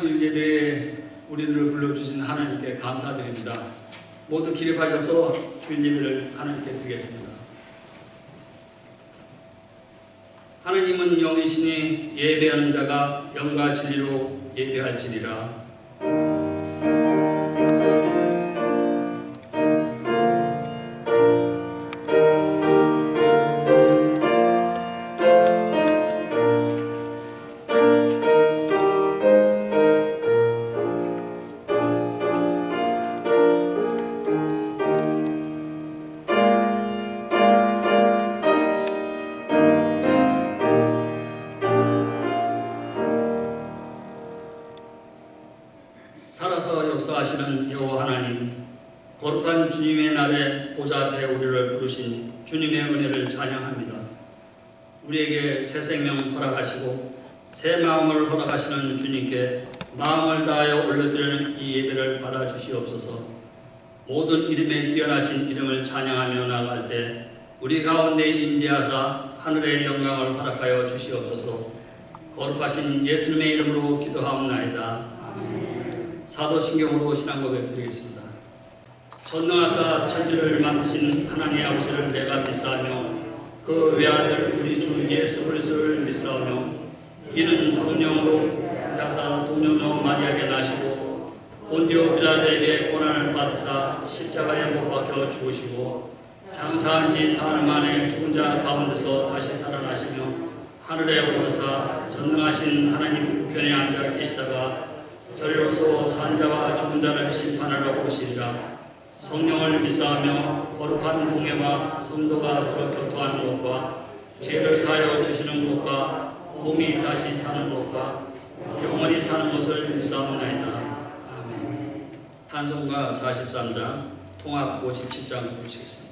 예배에 우리들을 불러주신 하나님께 감사드립니다. 모두 기립하셔서 주일 예배를 하나님께 드리겠습니다. 하나님은 영이시니 예배하는 자가 영과 진리로 예배할지니라. 살아서 역사하시는 여호와 하나님, 거룩한 주님의 날에 보좌 앞에 우리를 부르신 주님의 은혜를 찬양합니다. 우리에게 새 생명 허락하시고 새 마음을 허락하시는 주님께 마음을 다하여 올려드리는 이 예배를 받아주시옵소서. 모든 이름에 뛰어나신 이름을 찬양하며 나아갈 때 우리 가운데 임재하사 하늘의 영광을 허락하여 주시옵소서. 거룩하신 예수님의 이름으로 기도하옵나이다. 사도신경으로 신앙 고백 드리겠습니다. 전능하사 천지를 만드신 하나님 아버지를 내가 믿사오며 그 외아들 우리 주 예수 그리스도를 믿사오며 이는 성령으로 자사 동료노 마리아에게 나시고 본디오 빌라도에게 고난을 받으사 십자가에 못 박혀 죽으시고 장사한 지 사흘 만에 죽은 자 가운데서 다시 살아나시며 하늘에 오르사 전능하신 하나님 우편에 앉아 계시다가 저리로서 산자와 죽은 자를 심판하러 오시리라. 성령을 믿사하며 거룩한 공예와 성도가 서로 교통하는 것과 죄를 사하여 주시는 것과 몸이 다시 사는 것과 영원히 사는 것을 믿사옵나이다. 아멘. 찬송가 43장, 통합 57장 보시겠습니다.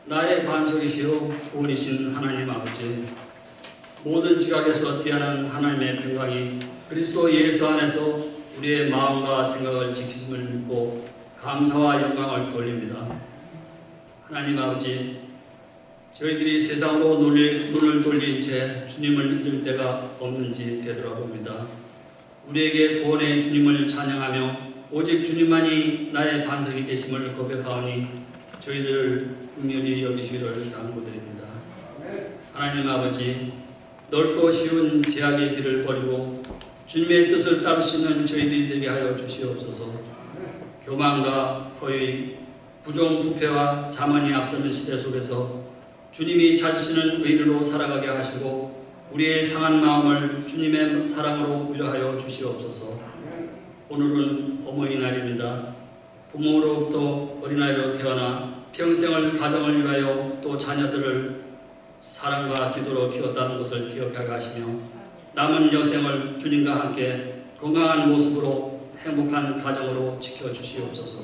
나의 반석이시요 구원이신 하나님 아버지, 모든 지각에서 뛰어난 하나님의 평강이 그리스도 예수 안에서 우리의 마음과 생각을 지키심을 믿고 감사와 영광을 돌립니다. 하나님 아버지, 저희들이 세상으로 눈을 돌린 채 주님을 잊을 때가 없는지 되돌아봅니다. 우리에게 구원의 주님을 찬양하며 오직 주님만이 나의 반석이 되심을 고백하오니 저희들을 긍휼히 여기시기를 당부드립니다. 하나님 아버지, 넓고 쉬운 제약의 길을 버리고 주님의 뜻을 따를 수 있는 저희들이 되게 하여 주시옵소서. 교만과 허위, 부정부패와 자만이 앞서는 시대 속에서 주님이 찾으시는 의리로 살아가게 하시고 우리의 상한 마음을 주님의 사랑으로 위로하여 주시옵소서. 오늘은 어머니날입니다. 부모로부터 어린아이로 태어나 평생을 가정을 위하여 또 자녀들을 사랑과 기도로 키웠다는 것을 기억하게 하시며 남은 여생을 주님과 함께 건강한 모습으로 행복한 가정으로 지켜주시옵소서.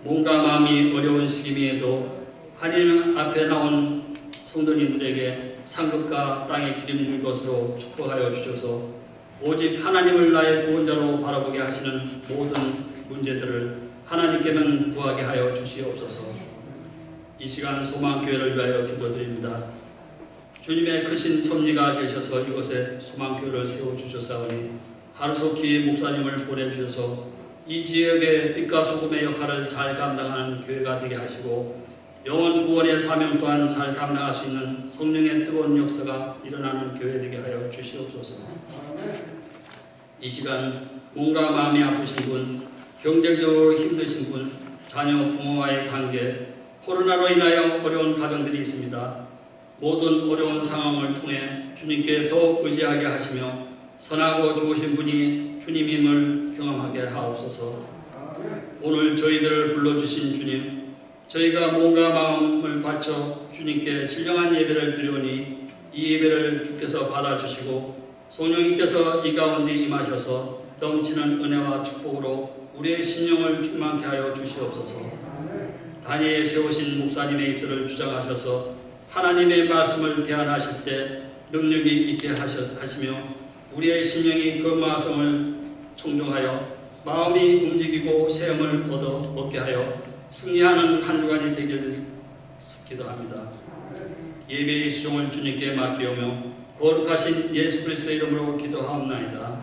몸과 마음이 어려운 시기에도 하나님 앞에 나온 성도님들에게 상급과 땅에 기름진 것으로 축복하여 주셔서 오직 하나님을 나의 구원자로 바라보게 하시는 모든 문제들을 하나님께만 구하게 하여 주시옵소서. 이 시간 소망교회를 위하여 기도드립니다. 주님의 크신 섭리가 되셔서 이곳에 소망교회를 세워주셨사오니 하루속히 목사님을 보내주셔서 이 지역의 빛과 소금의 역할을 잘 감당하는 교회가 되게 하시고 영혼 구원의 사명 또한 잘 감당할 수 있는 성령의 뜨거운 역사가 일어나는 교회 되게 하여 주시옵소서. 이 시간 몸과 마음이 아프신 분, 경제적으로 힘드신 분, 자녀 부모와의 관계, 코로나로 인하여 어려운 가정들이 있습니다. 모든 어려운 상황을 통해 주님께 더욱 의지하게 하시며 선하고 좋으신 분이 주님임을 경험하게 하옵소서. 오늘 저희들을 불러주신 주님, 저희가 몸과 마음을 바쳐 주님께 신령한 예배를 드리오니 이 예배를 주께서 받아주시고 성령님께서 이 가운데 임하셔서 넘치는 은혜와 축복으로 우리의 심령을 충만케 하여 주시옵소서. 단위에 세우신 목사님의 입술을 주장하셔서 하나님의 말씀을 대안하실 때 능력이 있게 하시며 우리의 심령이 그 말씀을 청종하여 마음이 움직이고 세움을 얻어 먹게 하여 승리하는 한 주간이 되길 기도합니다. 예배의 수종을 주님께 맡기오며 거룩하신 예수 그리스도의 이름으로 기도하옵나이다.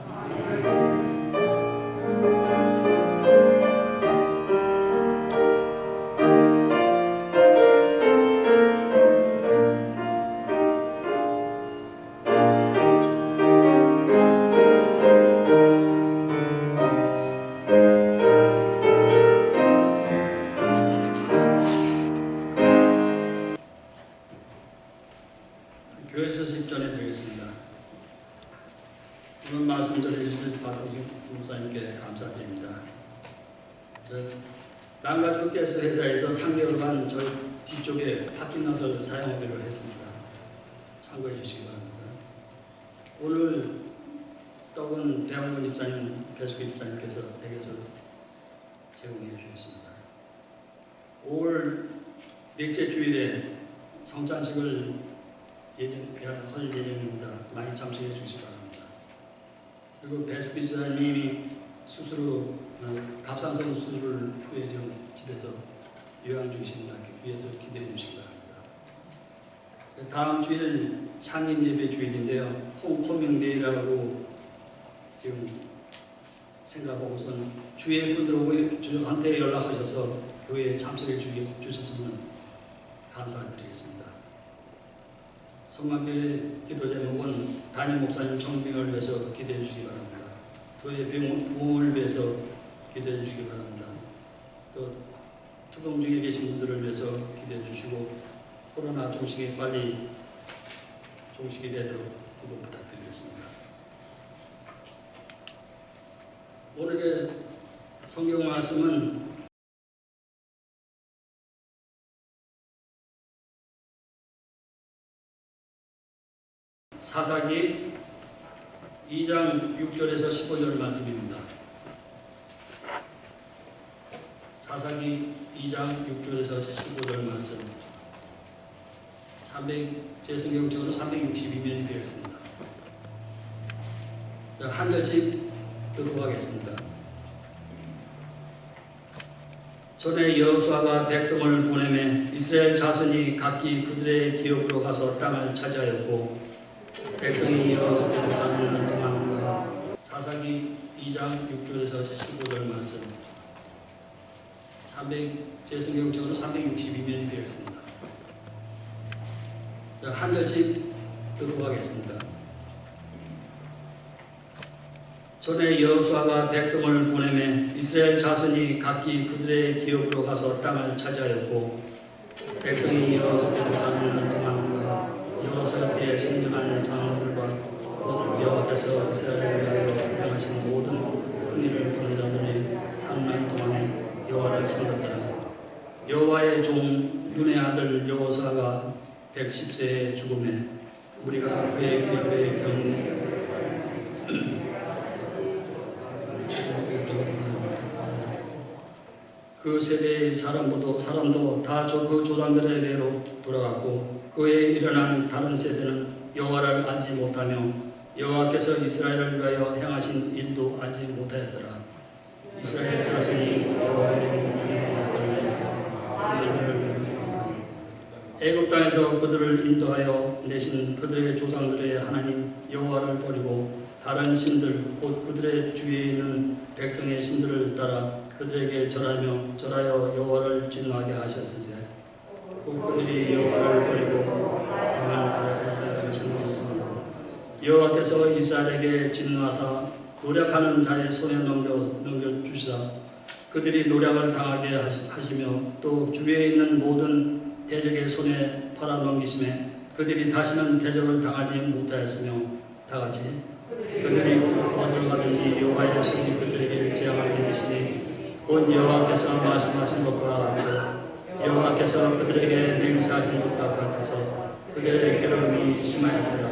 교회 소식 전해드리겠습니다. 오늘 말씀 전해주신 박동식 목사님께 감사드립니다. 남가주께서 회사에서 3개월간 저희 뒤쪽에 파킹넛을 사용하기로 했습니다. 참고해 주시기 바랍니다. 오늘 떡은 배영근 집사님, 배수기 집사님께서 댁에서 제공해 주셨습니다. 5월 넷째 주일에 성찬식을 할 예정입니다. 많이 참석해 주시기 바랍니다. 그리고 배수기 집사님이 수술로 갑상선 수술을 후에 지금 집에서 요양 중이십니다. 위에서 기대해 주시기 바랍니다. 다음 주일 창립 예배 주일인데요. 홈커밍 데이라고 지금 생각하고선 주의 분들하고 저한테 연락하셔서 교회에 참석해 주셨으면 감사드리겠습니다. 성만교회 기도 제목은 담임 목사님 청빙을 위해서 기도해 주시기 바랍니다. 교회 부흥을 위해서 기도해 주시기 바랍니다. 또 투병 중에 계신 분들을 위해서 기도해 주시고 코로나 종식이 빨리 종식이 되도록 기도 부탁드리겠습니다. 오늘의 성경 말씀은 사사기 2장 6절에서 15절 말씀입니다. 사사기 2장 6절에서 15절 말씀. 제 성경책으로 362면이 되어 있습니다. 한 절씩 교독하겠습니다. 전에 여호수아가 백성을 보내매 이스라엘 자손이 각기 그들의 기업으로 가서 땅을 차지하였고 백성이 여호수아에게 3년 동안 사사기 2장 6절에서 15절 말씀, 제 성경적으로 362면이 되어 있습니다. 한 절씩 교독하겠습니다. 전에 여호수아가 백성을 보내매 이스라엘 자손이 각기 그들의 기업으로 가서 땅을 차지하였고, 백성이 여호수아에서 사는 날 동안 여호수아의 성전하는 장로들과 여호와께서 이스라엘을 위하여 행하신 모든 큰일을 본 자들이 3년 동안에 여호와를 섬겼더라. 여호와의 종 눈의 아들 여호수아가 110세에 죽음에 우리가 그의 기업의 경우 그 세대의 사람도 다 그 조상들의 대로 돌아갔고, 그에 일어난 다른 세대는 여호와를 알지 못하며 여호와께서 이스라엘을 위하여 행하신 일도 알지 못하였더라. 이스라엘 자손이 여호와의 애굽 땅에서 그들을 인도하여 내신 그들의 조상들의 하나님 여호와를 버리고 다른 신들 곧 그들의 주위에 있는 백성의 신들을 따라 그들에게 절하여 여호와를 진노하게 하셨으되, 그들이 여호와를 버리고 여호와께서 이스라엘에게 진노하사 노력하는 자의 손에 넘겨주시사 그들이 노력을 당하게 하시며 또 주위에 있는 모든 대적의 손에 팔아넘기심에 그들이 다시는 대적을 당하지 못하였으며, 다같이 그들이 어디로 가든지 여호와의 손이 그들에게 재앙을 내리시니 곧 여호와께서 말씀하신 것과 같고 여호와께서 그들에게 맹세하신 것과 같아서 그들의 괴로움이 심하였더라.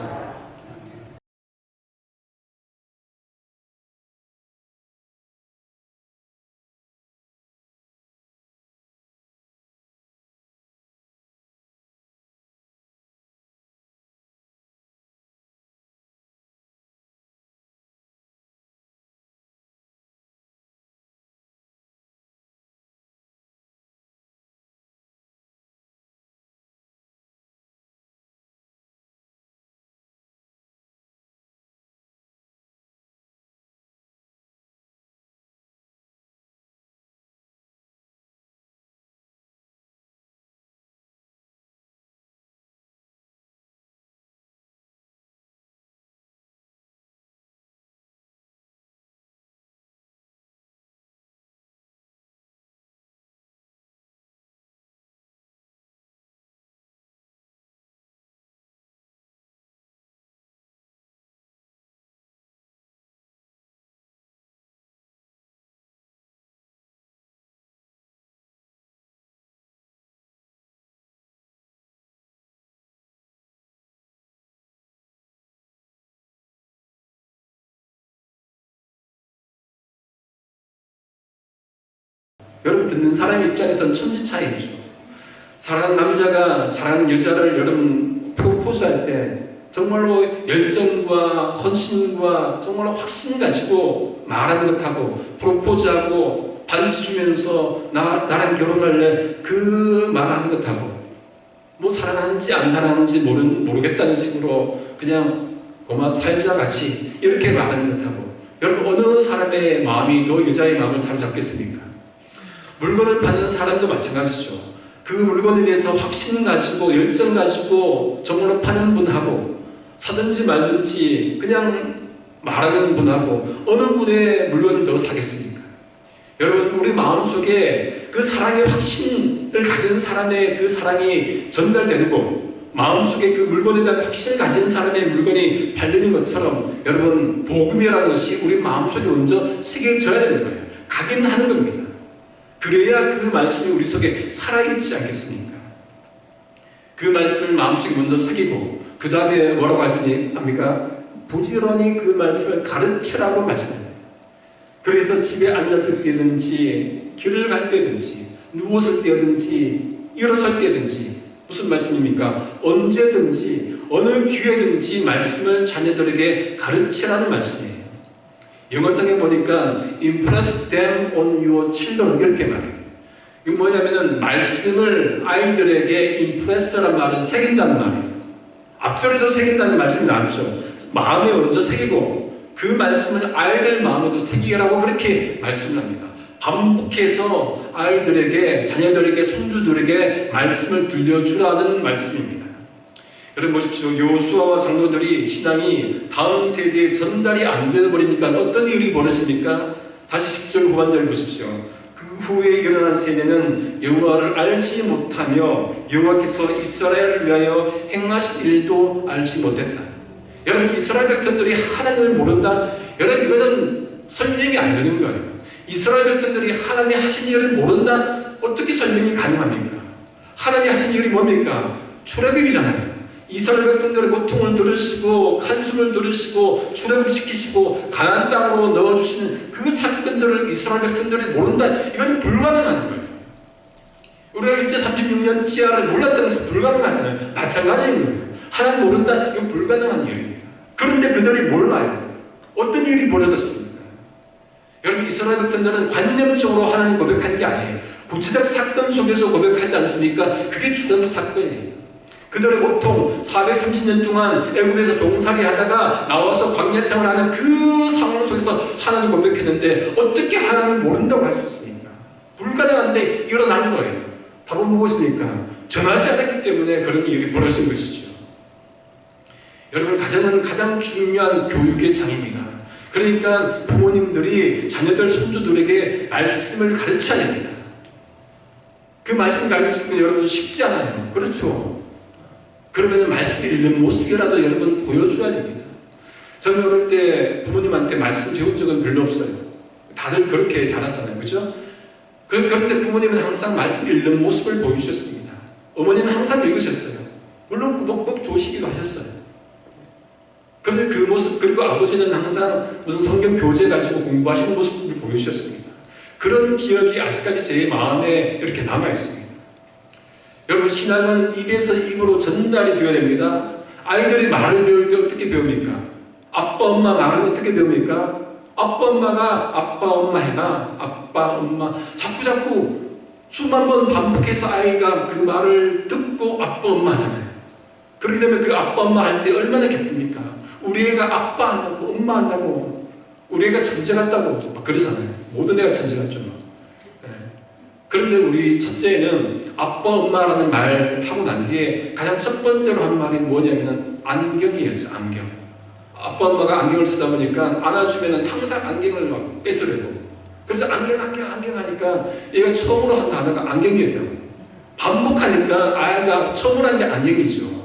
여러분, 듣는 사람 입장에서는 천지차이죠. 사랑하는 남자가 사랑하는 여자를 여러분 프로포즈할 때 정말로 열정과 헌신과 정말로 확신 가지고 말하는 것하고 프로포즈하고 반지 주면서 나랑 결혼할래 그 말하는 것하고 뭐 사랑하는지 안 사랑하는지 모르겠다는 식으로 그냥 고마 살자 같이 이렇게 말하는 것하고, 여러분 어느 사람의 마음이 더 여자의 마음을 사로잡겠습니까? 물건을 파는 사람도 마찬가지죠. 그 물건에 대해서 확신 가지고 열정 가지고 정말로 파는 분하고 사든지 말든지 그냥 말하는 분하고 어느 분의 물건을 더 사겠습니까? 여러분, 우리 마음속에 그 사랑의 확신을 가진 사람의 그 사랑이 전달되고 마음속에 그 물건에 대한 확신을 가진 사람의 물건이 팔리는 것처럼 여러분, 복음이라는 것이 우리 마음속에 먼저 새겨져야 되는 거예요. 각인하는 겁니다. 그래야 그 말씀이 우리 속에 살아있지 않겠습니까? 그 말씀을 마음속에 먼저 새기고 그 다음에 뭐라고 말씀합니까? 부지런히 그 말씀을 가르치라고 말씀합니다. 그래서 집에 앉았을 때든지 길을 갈 때든지 누웠을 때든지 일어설 때든지 무슨 말씀입니까? 언제든지 어느 기회든지 말씀을 자녀들에게 가르치라는 말씀이에요. 영어성에 보니까 impress them on your children 이렇게 말해요. 이게 뭐냐면은 말씀을 아이들에게 impress란 말은 새긴다는 말이에요. 앞절에도 새긴다는 말씀이 나왔죠. 마음에 먼저 새기고 그 말씀을 아이들 마음에도 새기라고 그렇게 말씀을 합니다. 반복해서 아이들에게, 자녀들에게, 손주들에게 말씀을 들려주라는 말씀입니다. 여러분 보십시오. 여호수아와 장로들이 신앙이 다음 세대에 전달이 안 되어버리니까 어떤 일이 벌어집니까? 다시 10절 후반절 보십시오. 그 후에 일어난 세대는 여호와를 알지 못하며 여호와께서 이스라엘을 위하여 행하신 일도 알지 못했다. 여러분 이스라엘 백성들이 하나님을 모른다? 여러분 이거는 설명이 안 되는 거예요. 이스라엘 백성들이 하나님이 하신 일을 모른다? 어떻게 설명이 가능합니까? 하나님이 하신 일이 뭡니까? 출애굽이잖아요. 이스라엘 백성들의 고통을 들으시고 한숨을 들으시고 출애굽시키시고 가나안 땅으로 넣어주시는 그 사건들을 이스라엘 백성들이 모른다? 이건 불가능한 거예요. 우리가 일제 36년 치하를 몰랐다는 것은 불가능하잖아요. 마찬가지인 거예요. 하나님 모른다? 이건 불가능한 일입니다. 그런데 그들이 몰라요. 어떤 일이 벌어졌습니까? 여러분 이스라엘 백성들은 관념적으로 하나님 고백한 게 아니에요. 구체적 사건 속에서 고백하지 않습니까? 그게 출애굽 사건이에요. 그들의 고통, 430년 동안 애굽에서 종살이 하다가 나와서 광야 생활하는 그 상황 속에서 하나님 고백했는데 어떻게 하나님을 모른다고 할 수 있습니까? 불가능한데 일어나는 거예요. 답은 무엇입니까? 전하지 않았기 때문에 그런 일이 벌어진 것이죠. 여러분 가정은 가장 중요한 교육의 장입니다. 그러니까 부모님들이 자녀들, 손주들에게 말씀을 가르쳐야 됩니다. 그 말씀 가르치는 게 여러분 쉽지 않아요. 그렇죠? 그러면 말씀 읽는 모습이라도 여러분 보여줘야 됩니다. 저는 어릴 때 부모님한테 말씀 배운 적은 별로 없어요. 다들 그렇게 자랐잖아요. 그렇죠? 그런데 부모님은 항상 말씀 읽는 모습을 보여주셨습니다. 어머니는 항상 읽으셨어요. 물론 꾸벅꾸벅 조시기도 하셨어요. 그런데 그 모습, 그리고 아버지는 항상 무슨 성경 교재 가지고 공부하시는 모습을 보여주셨습니다. 그런 기억이 아직까지 제 마음에 이렇게 남아있습니다. 여러분 신앙은 입에서 입으로 전달이 되어야 됩니다. 아이들이 말을 배울 때 어떻게 배웁니까? 아빠 엄마 말을 어떻게 배웁니까? 아빠 엄마가 아빠 엄마 해가 아빠 엄마 자꾸 수만 번 반복해서 아이가 그 말을 듣고 아빠 엄마 하잖아요. 그렇게 되면 그 아빠 엄마 할 때 얼마나 기쁩니까? 우리 애가 아빠 한다고 엄마 한다고 우리 애가 천재 같다고 막 그러잖아요. 모든 애가 천재 같죠. 네. 그런데 우리 첫째는 아빠 엄마라는 말 하고 난 뒤에 가장 첫 번째로 한 말이 뭐냐면 안경이었어요. 안경. 아빠 엄마가 안경을 쓰다 보니까 안아주면 항상 안경을 막 뺏으려고. 그래서 안경 하니까 얘가 처음으로 한 단어가 안경이에요. 반복하니까 아이가 처음으로 한 게 안경이죠.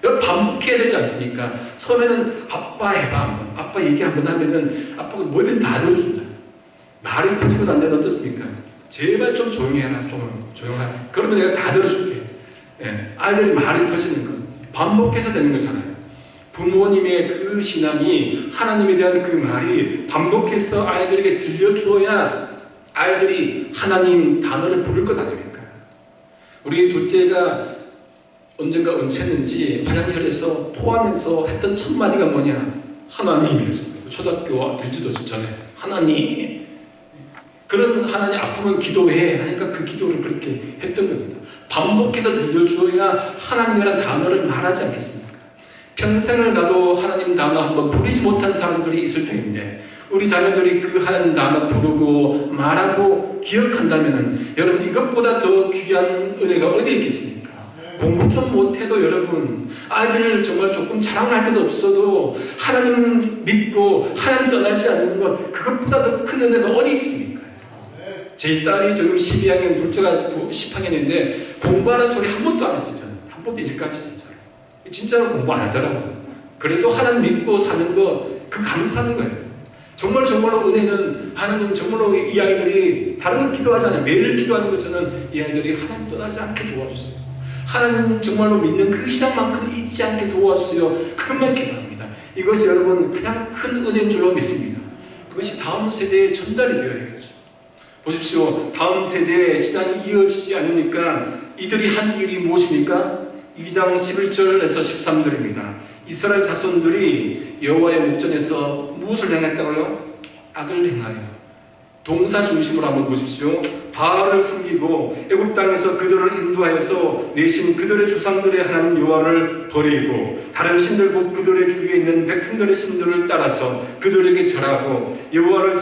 여러분 반복해야 되지 않습니까? 처음에는 아빠 해봐 한번, 아빠 얘기 한번 하면은 아빠가 뭐든 다 들어준다. 말이 터지고 난 데는 어떻습니까? 제발 좀 조용히 해라, 좀 조용하라. 그러면 내가 다 들어줄게. 예, 아이들이 말이 터지는 거 반복해서 되는 거잖아요. 부모님의 그 신앙이 하나님에 대한 그 말이 반복해서 아이들에게 들려주어야 아이들이 하나님 단어를 부를 것 아닙니까? 우리 둘째가 언젠가 언제는지 화장실에서 토하면서 했던 첫 마디가 뭐냐? 하나님이었습니다. 초등학교 들지도 전에 하나님. 그런 하나님 아프면 기도해 하니까 그 기도를 그렇게 했던 겁니다. 반복해서 들려주어야 하나님이라는 단어를 말하지 않겠습니까? 평생을 가도 하나님 단어 한번 부르지 못한 사람들이 있을 텐데 우리 자녀들이 그 하나님 단어 부르고 말하고 기억한다면 여러분 이것보다 더 귀한 은혜가 어디에 있겠습니까? 공부 좀 못해도 여러분 아이들 정말 조금 자랑할 것도 없어도 하나님 믿고 하나님 떠나지 않는 것 그것보다 더 큰 은혜가 어디 있습니까? 제 딸이 지금 12학년 둘째가 10학년인데 공부하는 소리 한 번도 안 했어요. 저는 한 번도 이제까지 진짜로 공부 안 하더라고요. 그래도 하나님 믿고 사는 거 그 감사하는 거예요. 정말로 은혜는 하나님 정말로 이 아이들이 다른 걸 기도하지 않아요. 매일 기도하는 것처럼 이 아이들이 하나님 떠나지 않게 도와주세요. 하나님 정말로 믿는 그 신앙만큼 잊지 않게 도와주세요. 그것만 기도합니다. 이것이 여러분 가장 큰 은혜인 줄로 믿습니다. 그것이 다음 세대에 전달이 되어야 되겠죠. 보십시오. 다음 세대의 신앙이 이어지지 않으니까 이들이 한 일이 무엇입니까? 2장 11절에서 13절입니다. 이스라엘 자손들이 여호와의 목전에서 무엇을 행했다고요? 악을 행하여 동사 중심으로 한번 보십시오. 바알을 섬기고 애굽 땅에서 그들을 인도하여서 내신 그들의 조상들의 하나님 여호와를 버리고 다른 신들 곧 그들의 주위에 있는 백성들의 신들을 따라서 그들에게 절하고 여호와를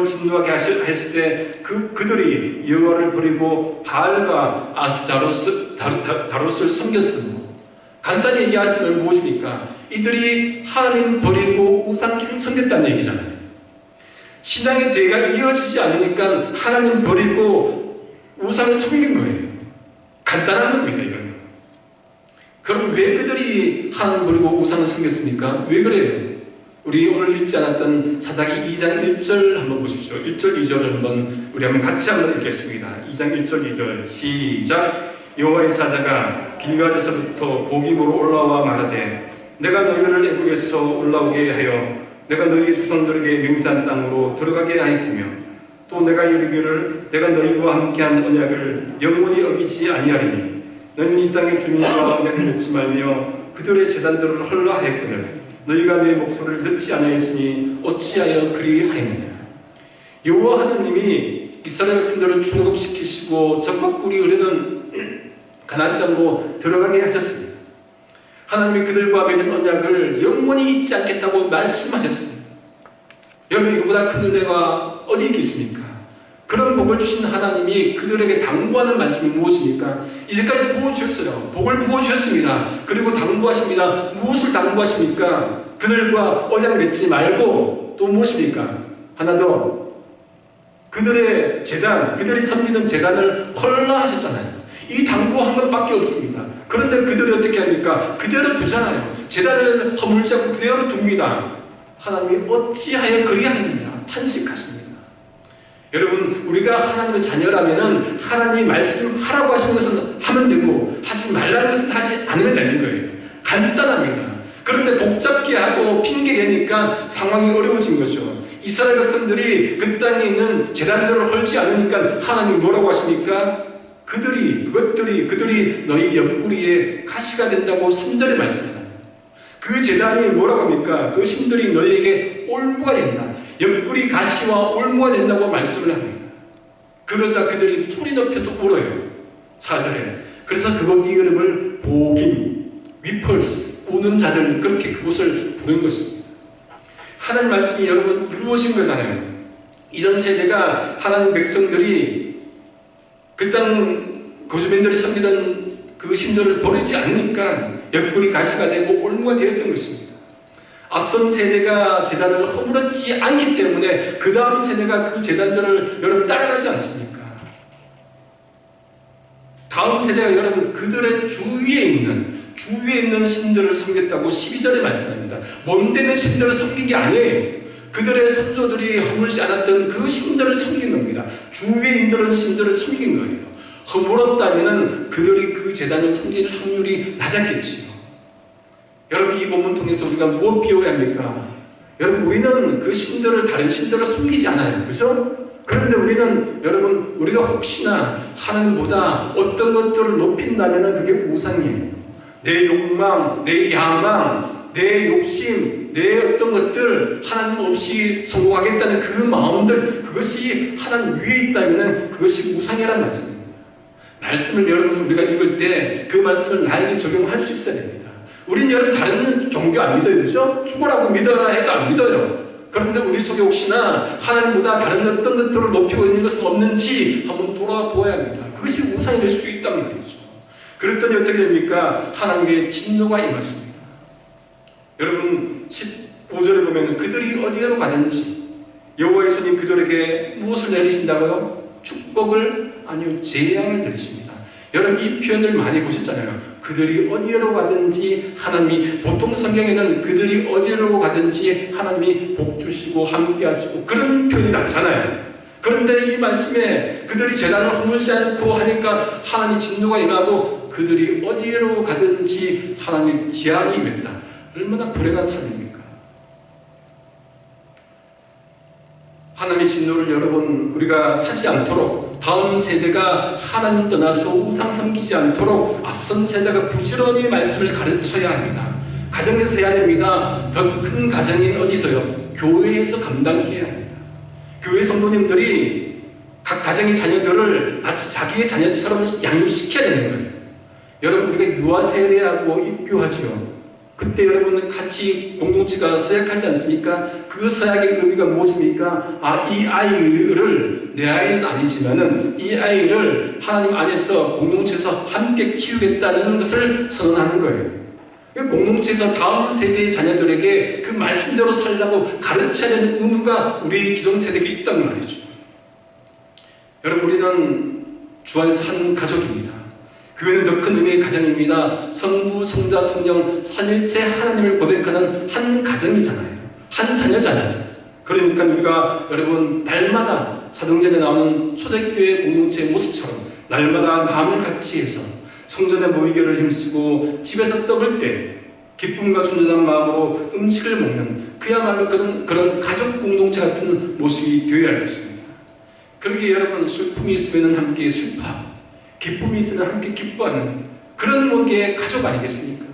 진노하게 하셨을 때 그들이 여호와를 버리고 바알과 아스다롯을 섬겼습니다. 간단히 얘기하시면 무엇입니까? 이들이 하나님 버리고 우상을 섬겼다는 얘기잖아요. 신앙의 대가 이어지지 않으니까 하나님 버리고 우상을 섬긴 거예요. 간단한 겁니다, 이건. 그럼 왜 그들이 하나님 버리고 우상을 섬겼습니까? 왜 그래요? 우리 오늘 읽지 않았던 사사기 2장 1절 한번 보십시오. 1절 2절을 우리 한번 같이 한번 읽겠습니다. 2장 1절 2절 시작. 여호와의 사자가 길갈에서부터 보기보로 올라와 말하되 내가 너희를 애굽에서 올라오게 하여 내가 너희 조상들에게 맹세한 땅으로 들어가게 하였으며 또 내가 이르기를 내가 너희와 함께한 언약을 영원히 어기지 아니하리니 너희는 이 땅의 주민과 언약을 맺지 말며 그들의 제단들을 헐라하였거늘 너희가 내 목소리를 듣지 아니하였으니 어찌하여 그리하였느냐. 여호와 하나님이 이스라엘 백성들을 출애굽시키시고 적막꿀이 흐르는 가나안 땅으로 들어가게 하셨습니다. 하나님이 그들과 맺은 언약을 영원히 잊지 않겠다고 말씀하셨습니다. 여러분, 이거보다 큰 은혜가 어디 있겠습니까? 그런 복을 주신 하나님이 그들에게 당부하는 말씀이 무엇입니까? 이제까지 부어주셨어요. 복을 부어주셨습니다. 그리고 당부하십니다. 무엇을 당부하십니까? 그들과 언약 맺지 말고 또 무엇입니까? 하나 더, 그들의 제단, 그들이 섬기는 제단을 헐라하셨잖아요. 이 당부한 것밖에 없습니다. 그런데 그들이 어떻게 합니까? 그대로 두잖아요. 제단을 허물지 않고 그대로 둡니다. 하나님이 어찌하여 그리하느냐 탄식하십니다. 여러분, 우리가 하나님의 자녀라면 하나님이 말씀하라고 하시는 것은 하면 되고 하지 말라는 것은 하지 않으면 되는 거예요. 간단합니다. 그런데 복잡게 하고 핑계대니까 상황이 어려워진 거죠. 이스라엘 백성들이 그 땅에 있는 제단들을 헐지 않으니까 하나님이 뭐라고 하십니까? 그들이 너희 옆구리에 가시가 된다고 3절에 말씀하잖아요. 그 제단이 뭐라고 합니까? 그 신들이 너희에게 올무가 된다. 옆구리 가시와 올무가 된다고 말씀을 합니다. 그러자 그들이 소리 높여서 울어요. 4절에. 그래서 그곳 이 이름을 복임, 위펄스, 우는 자들, 그렇게 그곳을 부른 것입니다. 하나님 말씀이 여러분 이루어진 거잖아요. 이전 세대가 하나님 백성들이 그 땅 거주민들이 섬기던 그 신들을 버리지 않으니까 옆구리 가시가 되고 올무가 되었던 것입니다. 앞선 세대가 제단을 허물었지 않기 때문에 그 다음 세대가 그 제단들을 여러분 따라가지 않습니까? 다음 세대가 여러분 그들의 주위에 있는 신들을 섬겼다고 12절에 말씀합니다. 먼데는 신들을 섬긴 게 아니에요. 그들의 선조들이 허물지 않았던 그 신들을 섬긴 겁니다. 주위에 있는 신들을 섬긴 거예요. 허물었다면 그들이 그 제단을 섬길 확률이 낮았겠지요. 여러분, 이 본문 통해서 우리가 무엇 배워야 합니까? 여러분, 우리는 그 신들을, 다른 신들을 섬기지 않아요. 그죠? 그런데 여러분, 우리가 혹시나 하나님보다 어떤 것들을 높인다면 그게 우상이에요. 내 욕망, 내 야망, 내 욕심, 내 어떤 것들 하나님 없이 성공하겠다는 그 마음들, 그것이 하나님 위에 있다면 그것이 우상이라는 말씀입니다. 말씀을 여러분 우리가 읽을 때 그 말씀을 나에게 적용할 수 있어야 됩니다. 우린 여러분 다른 종교 안 믿어요. 그렇죠? 죽으라고 믿어라 해도 안 믿어요. 그런데 우리 속에 혹시나 하나님보다 다른 어떤 것들을 높이고 있는 것은 없는지 한번 돌아보아야 합니다. 그것이 우상이 될 수 있단 말이죠. 그랬더니 어떻게 됩니까? 하나님의 진노가 임하십니다. 여러분 15절에 보면 그들이 어디로 가든지 여호와의 손이 그들에게 무엇을 내리신다고요? 축복을 아니요 재앙을 내리십니다. 여러분 이 표현을 많이 보셨잖아요. 그들이 어디로 가든지 하나님이, 보통 성경에는 그들이 어디로 가든지 하나님이 복 주시고 함께 하시고 그런 표현이 나오잖아요. 그런데 이 말씀에 그들이 제단을 허물지 않고 하니까 하나님이 진노가 임하고 그들이 어디로 가든지 하나님이 재앙이 임했다. 얼마나 불행한 삶입니까? 하나님의 진노를 여러분 우리가 사지 않도록, 다음 세대가 하나님 떠나서 우상 섬기지 않도록 앞선 세대가 부지런히 말씀을 가르쳐야 합니다. 가정에서 해야 됩니다. 더 큰 가정인 어디서요? 교회에서 감당해야 합니다. 교회 성도님들이 각 가정의 자녀들을 마치 자기의 자녀처럼 양육시켜야 되는 거예요. 여러분, 우리가 유아 세례하고 입교하죠. 그때 여러분 같이 공동체가 서약하지 않습니까? 그 서약의 의미가 무엇입니까? 이 아이를 내 아이는 아니지만은 이 아이를 하나님 안에서 공동체에서 함께 키우겠다는 것을 선언하는 거예요. 그 공동체에서 다음 세대의 자녀들에게 그 말씀대로 살라고 가르쳐야 되는 의무가 우리 기성세대에게 있단 말이죠. 여러분, 우리는 주 안에서 한 가족입니다. 교회는 더 큰 의미의 가정입니다. 성부, 성자, 성령, 삼일체 하나님을 고백하는 한 가정이잖아요. 한 자녀잖아요. 그러니까 우리가 여러분 날마다 사도행전에 나오는 초대교회 공동체의 모습처럼 날마다 마음을 같이 해서 성전의 모이기를 힘쓰고 집에서 떡을 때 기쁨과 순전한 마음으로 음식을 먹는 그야말로 그런 가족 공동체 같은 모습이 되어야 할 것입니다. 그러기에 여러분, 슬픔이 있으면 함께 슬퍼하고 기쁨이 있으면 함께 기뻐하는 그런 목의 가족 아니겠습니까?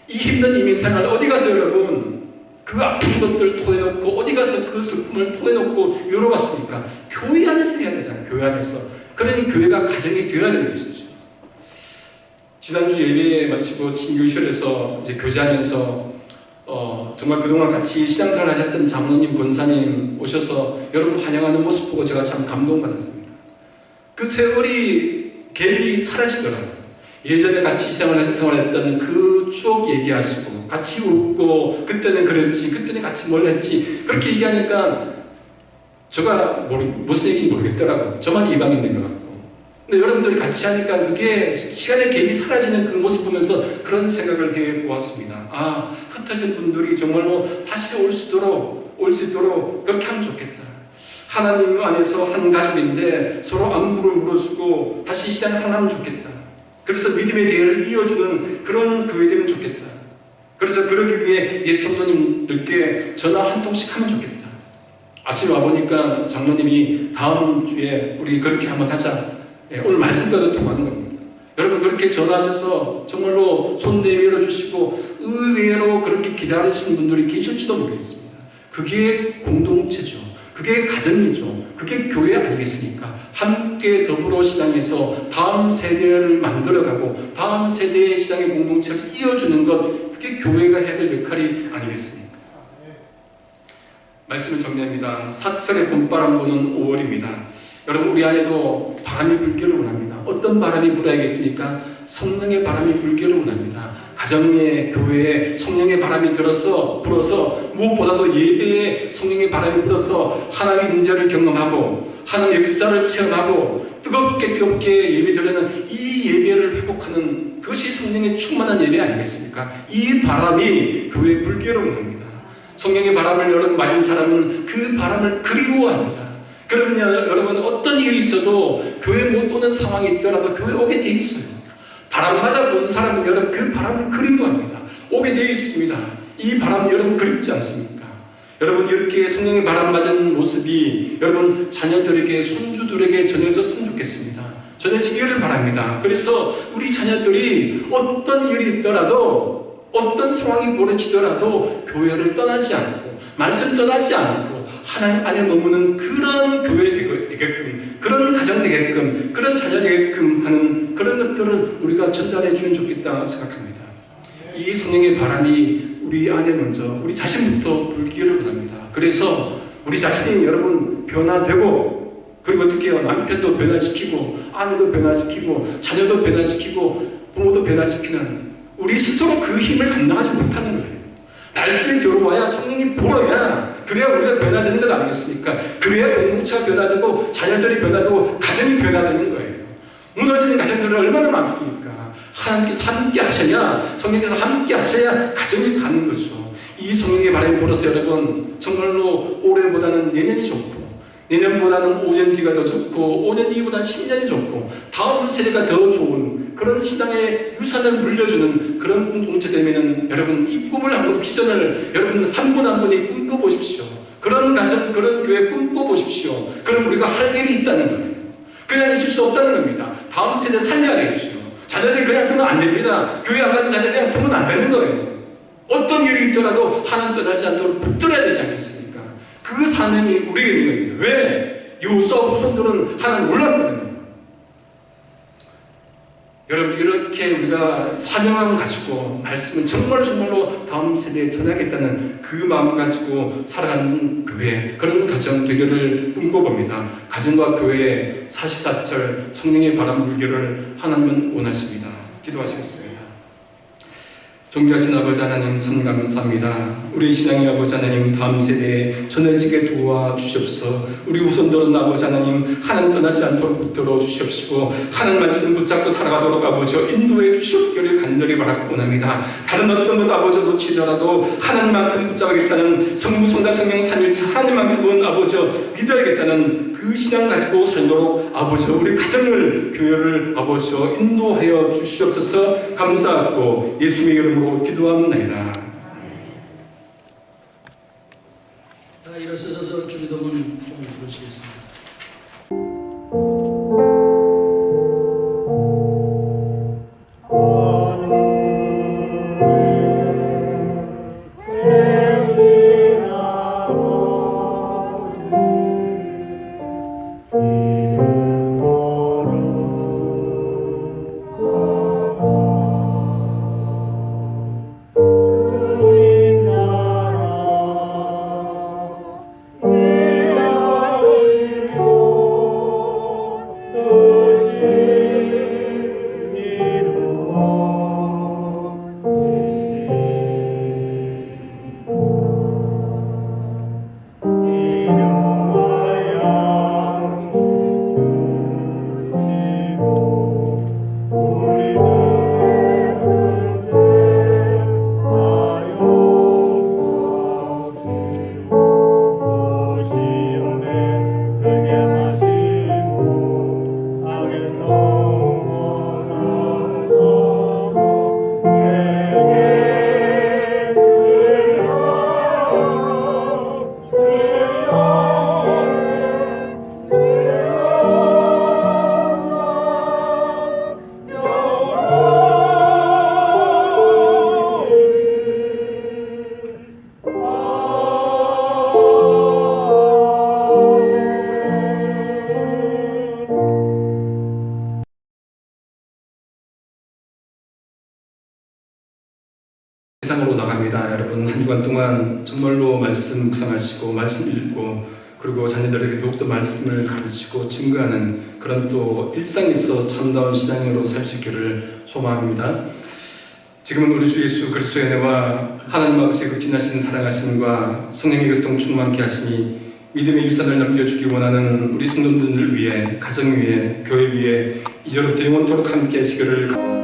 이 힘든 이민생활 어디 가서 여러분 그 아픈 것들 토해놓고 어디 가서 그 슬픔을 토해놓고 열어봤습니까? 교회 안에서 해야 되잖아요. 교회 안에서. 그러니 교회가 가정이 되어야 되는 것이죠. 지난주 예배 마치고 친교실에서 이제 교제하면서 정말 그동안 같이 신앙생활 하셨던 장로님, 권사님 오셔서 여러분 환영하는 모습 보고 제가 참 감동받았습니다. 그 세월이 갭이 사라지더라고요. 예전에 같이 생활했던 그 추억 얘기하시고 같이 웃고 그때는 그랬지, 그때는 같이 뭘 했지 그렇게 얘기하니까 제가 무슨 얘기인지 모르겠더라고요. 저만 이방인 된 것 같고. 근데 여러분들이 같이 하니까 그게 시간의 갭이 사라지는 그 모습 보면서 그런 생각을 해보았습니다. 흩어진 분들이 정말로 다시 올 수 있도록 그렇게 하면 좋겠다. 하나님 안에서 한 가족인데 서로 안부를 물어주고 다시 신앙생활하면 좋겠다. 그래서 믿음의 대회를 이어주는 그런 교회 되면 좋겠다. 그래서 그러기 위해 옛 성도님들께 전화 한 통씩 하면 좋겠다. 아침에 와보니까 장로님이 다음 주에 우리 그렇게 한번 하자. 오늘 말씀과도 통하는 겁니다. 여러분, 그렇게 전화하셔서 정말로 손 내밀어 주시고 의외로 그렇게 기다리시는 분들이 계실지도 모르겠습니다. 그게 공동체죠. 그게 가정이죠. 그게 교회 아니겠습니까? 함께 더불어 신앙에서 다음 세대를 만들어가고 다음 세대의 신앙의 공동체를 이어주는 것, 그게 교회가 해야 될 역할이 아니겠습니까? 말씀을 정리합니다. 사철의 봄바람 부는 5월입니다. 여러분, 우리 안에도 바람이 불기를 원합니다. 어떤 바람이 불어야겠습니까? 성령의 바람이 불기를 원합니다. 가정에, 교회에 성령의 바람이 불어서 무엇보다도 예배에 성령의 바람이 불어서 하나님의 임재를 경험하고 하나님의 역사를 체험하고 뜨겁게 예배드리는 이 예배를 회복하는 그것이 성령의 충만한 예배 아니겠습니까? 이 바람이 교회에 불기를 원합니다. 성령의 바람을 여러분 맞은 사람은 그 바람을 그리워합니다. 그러면 여러분, 어떤 일이 있어도 교회 못 오는 상황이 있더라도 교회 오게 돼 있어요. 바람 맞아 본 사람은 여러분 그 바람을 그리워합니다. 오게 되어 있습니다. 이 바람 여러분 그립지 않습니까? 여러분, 이렇게 성령의 바람 맞은 모습이 여러분 자녀들에게, 손주들에게 전해졌으면 좋겠습니다. 전해지기를 바랍니다. 그래서 우리 자녀들이 어떤 일이 있더라도 어떤 상황이 벌어지더라도 교회를 떠나지 않고 말씀 떠나지 않고 하나님 안에 머무는 그런 교회 되게끔, 그런 가정 되게끔, 그런 자녀 되게끔 하는 그런 것들을 우리가 전달해 주면 좋겠다 생각합니다. 이 성령의 바람이 우리 안에 먼저 우리 자신부터 불기를 원합니다. 그래서 우리 자신이 여러분 변화되고, 그리고 어떻게 해요? 남편도 변화시키고 아내도 변화시키고 자녀도 변화시키고 부모도 변화시키는, 우리 스스로 그 힘을 감당하지 못하는 거예요. 말씀이 들어와야, 성령이 불어야, 그래야 우리가 변화되는 것 아니겠습니까? 그래야 공동체가 변화되고 자녀들이 변화되고 가정이 변화되는 거예요. 무너지는 가정들은 얼마나 많습니까? 하나님께서 함께 하셔야, 성령께서 함께 하셔야 가정이 사는 거죠. 이 성령의 바람이 불어서 여러분 정말로 올해보다는 내년이 좋고, 내년보다는 5년 뒤가 더 좋고, 5년 뒤보다는 10년이 좋고, 다음 세대가 더 좋은 그런 신앙의 유산을 물려주는 그런 공동체 되면은 여러분 이 꿈을 한번, 비전을 여러분 한 분 한 분이 꿈꿔보십시오. 그런 가정, 그런 교회 꿈꿔보십시오. 그럼 우리가 할 일이 있다는 거예요. 그냥 있을 수 없다는 겁니다. 다음 세대 살려야 되겠죠. 자녀들 그냥 두면 안 됩니다. 교회 안 가는 자녀들 그냥 두면 안 되는 거예요. 어떤 일이 있더라도 하나님 떠나지 않도록 붙들어야 되지 않겠습니까? 그 그 사명이 우리에게 있는 겁니다. 왜? 여호수아 후손들은 하나님 몰랐거든요. 여러분, 이렇게 우리가 사명을 가지고 말씀을 정말로 다음 세대에 전하겠다는 그 마음을 가지고 살아가는 교회, 그런 가정 되기를 꿈꿔봅니다. 가정과 교회에 사시사철 성령의 바람 불기를 하나님은 원하십니다. 기도하시겠습니다. 존귀하신 아버지 하나님, 참 감사합니다. 우리 신앙의 아버지 하나님, 다음 세대에 전해지게 도와주시옵소서. 우리 후손들은 아버지 하나님, 하나님 떠나지 않도록 붙들어 주시옵시고 하나님 말씀 붙잡고 살아가도록 아버지 인도해 주시옵기를 간절히 바라고 원합니다. 다른 어떤 것 아버지 놓치더라도 하나님만큼 붙잡아야겠다는 성부, 성자, 성령, 삼일체 하나님만큼은 아버지 믿어야겠다는 그 신앙 가지고 살도록 아버지 우리 가정을, 교회를 아버지 인도하여 주시옵소서. 감사하고 예수님의 이름으로 기도합니다. 자, 일어서서 주기도문 좀 부르시겠습니다. 세상으로 나갑니다. 여러분, 한 주간 동안 정말로 말씀 묵상하시고 말씀 읽고 그리고 자녀들에게 더욱더 말씀을 가르치고 증거하는 그런 또 일상에서 참다운 신앙으로 살 수 있기를 소망합니다. 지금은 우리 주 예수 그리스도의 은혜와 하나님 아버지의 극진하신 사랑하심과 성령의 교통 충만케 하심이 믿음의 유산을 남겨주기 원하는 우리 성도들을 위해, 가정 위에, 교회 위에 이제부터 영원토록 함께 하시기를